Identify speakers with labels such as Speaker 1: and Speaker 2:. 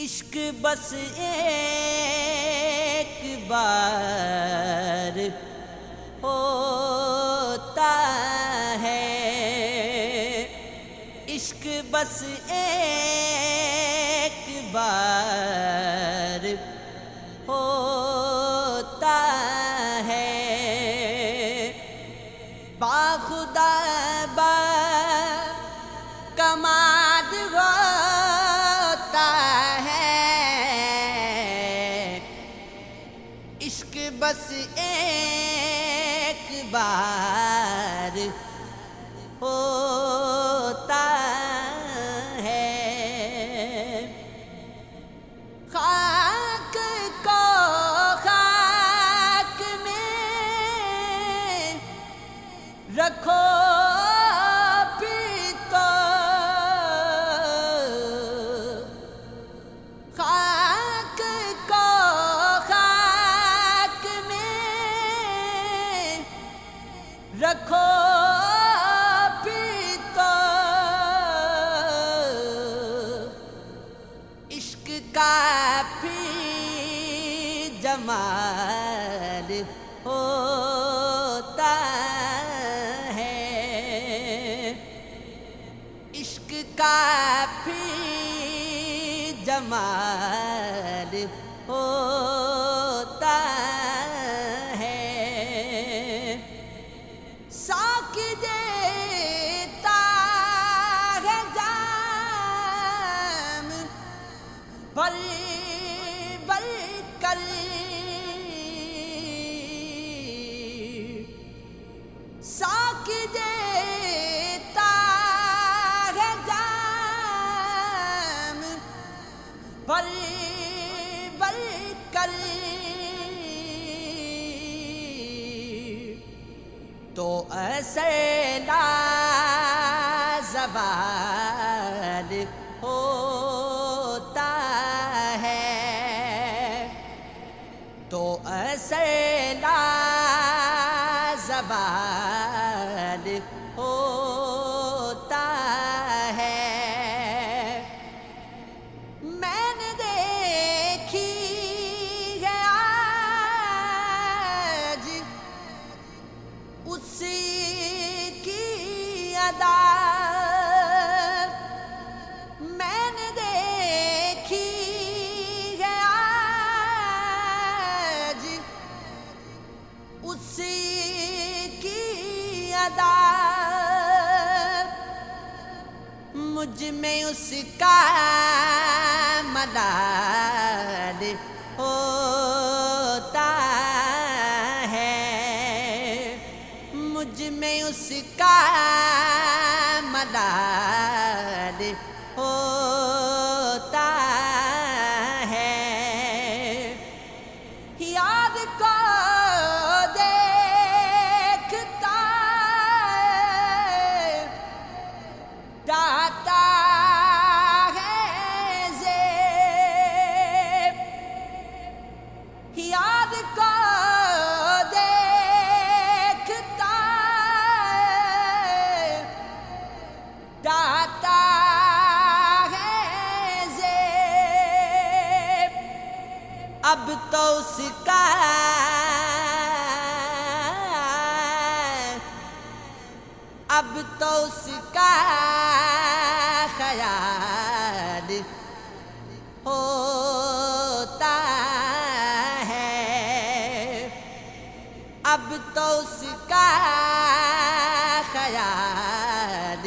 Speaker 1: عشق بس ایک بار ہوتا ہے، عشق بس ایک بار ہوتا ہے، باخدا با کمال ہوتا ہے، عشق بس ایک بار ہوتا ہے، خاک کو خاک میں رکھو بھی تو، خاک کو خاک میں رکھو بھی تو، عشق کا بھی جمال ہوتا ہے، عشق کا بھی جمال ہوتا ہے، ساکھ دیتا ہے جام بھر بھر کر، ساکھ دیتا ہے جام بھر بھر کر، تو ایسے لازوال ہوتا ہے، تو ایسے لازوال ہوتا ہے، میں نے دیکھی ہے آج اس کی ادا، میں نے دیکھی ہے آج اس کی ادا، مجھ میں اس کا ملال ہوتا ہے، مجھ میں اس کا ملال ہوتا ہے، یاد کو دیکھتا ڈاتا ہے زیب، یاد کو دیکھتا ڈاتا ہے زیب، اب تو اس کا اب تو اس کا خیال ہوتا ہے، اب تو اس کا خیال